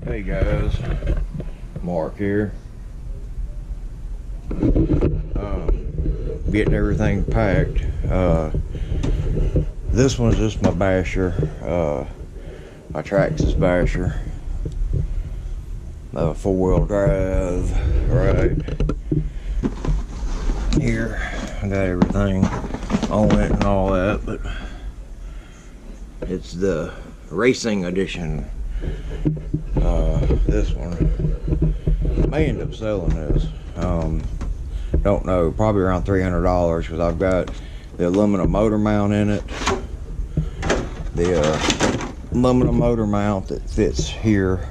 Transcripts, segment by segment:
Hey guys, Mark here. Getting everything packed. This one's just my basher, my Traxxas basher, 4-wheel drive. Right here, I got everything on it and all that, but it's the racing edition. This one, I may end up selling this. Don't know, probably around $300 because I've got the aluminum motor mount in it, the aluminum motor mount that fits here,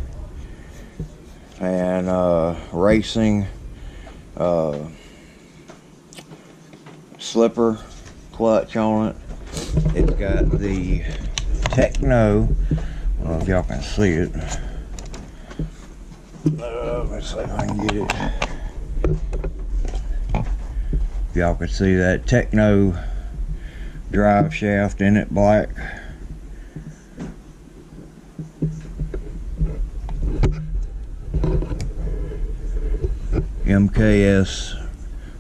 and racing slipper clutch on it. It's got the Techno, I don't know if y'all can see it. Let's see if I can get it. If y'all can see that Techno drive shaft in it, black. MKS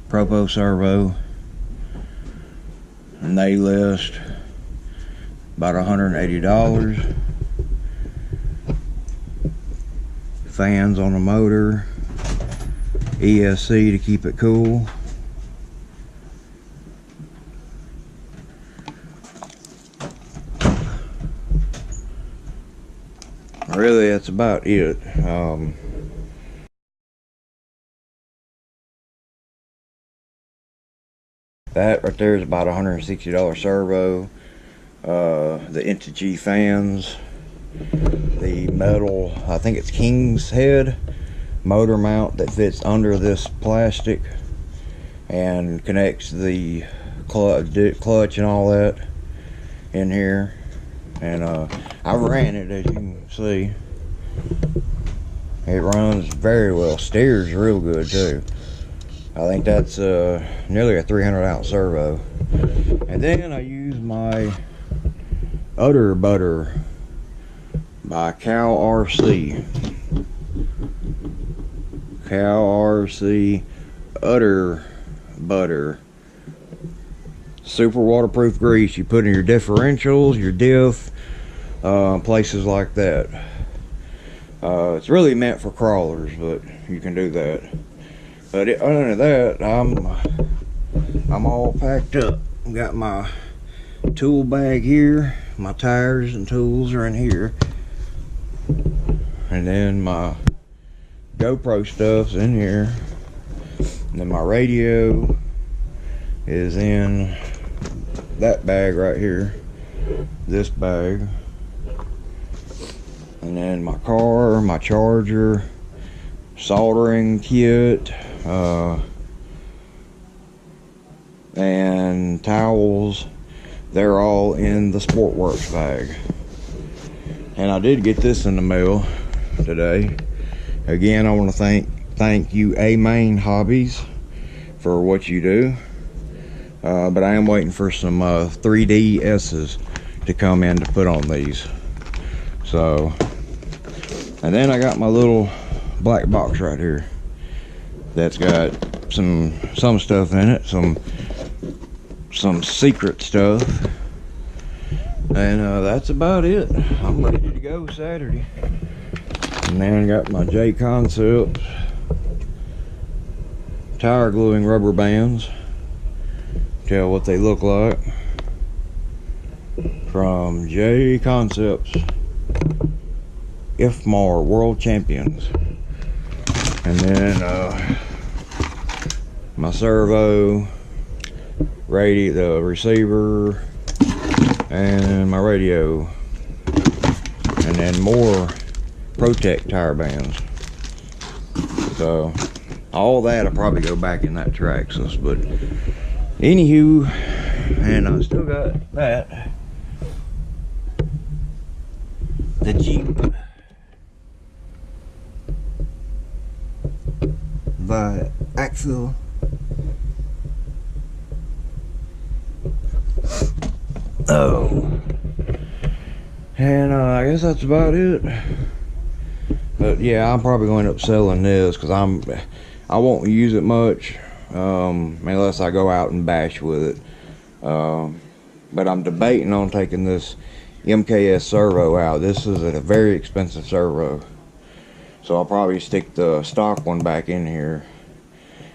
Propo servo, and they list about $180. Fans on the motor, ESC to keep it cool. Really, that's about it. That right there is about $160 servo. The Inta-G fans, the metal, I think it's King's head motor mount that fits under this plastic and connects the clutch and all that in here. And I ran it, as you can see. It runs very well, steers real good too. I think that's nearly a 300-ounce servo. And then I use my Udder Butter by Cal RC. Cal RC Udder Butter. Super waterproof grease you put in your differentials, your diff, places like that. It's really meant for crawlers, but you can do that. But other than that, I'm all packed up. Got my tool bag here. My tires and tools are in here. And then my GoPro stuff's in here. And then my radio is in that bag right here. This bag. And then my car, my charger, soldering kit, and towels, they're all in the Sportworks bag. And I did get this in the mail today. Again, I want to thank you, A-Main Hobbies, for what you do. But I am waiting for some 3DS's to come in to put on these. So, and then I got my little black box right here that's got some stuff in it, some secret stuff, and that's about it. I'm ready to go Saturday. And then I got my J Concepts tire gluing rubber bands. Tell what they look like from J Concepts IFMAR World Champions. And then my servo, radio, the receiver, and my radio, and then more Protect tire bands. So all that will probably go back in that Traxxas. But anywho, and I still got that, the Jeep by Axel. Oh, and I guess that's about it. But yeah, I'm probably going to end up selling this because I won't use it much unless I go out and bash with it. But I'm debating on taking this MKS servo out. This is a very expensive servo, so I'll probably stick the stock one back in here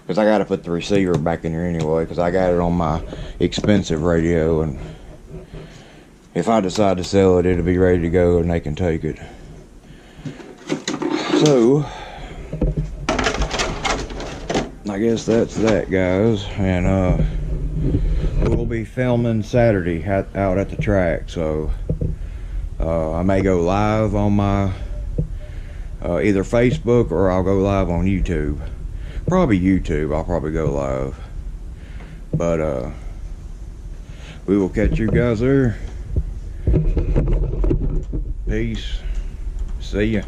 because I got to put the receiver back in here anyway because I got it on my expensive radio, and if I decide to sell it, it'll be ready to go and they can take it. So I guess that's that, guys, and we'll be filming Saturday out at the track, so I may go live on my either Facebook or I'll go live on YouTube. Probably YouTube, I'll probably go live. But we will catch you guys there. Peace. See ya.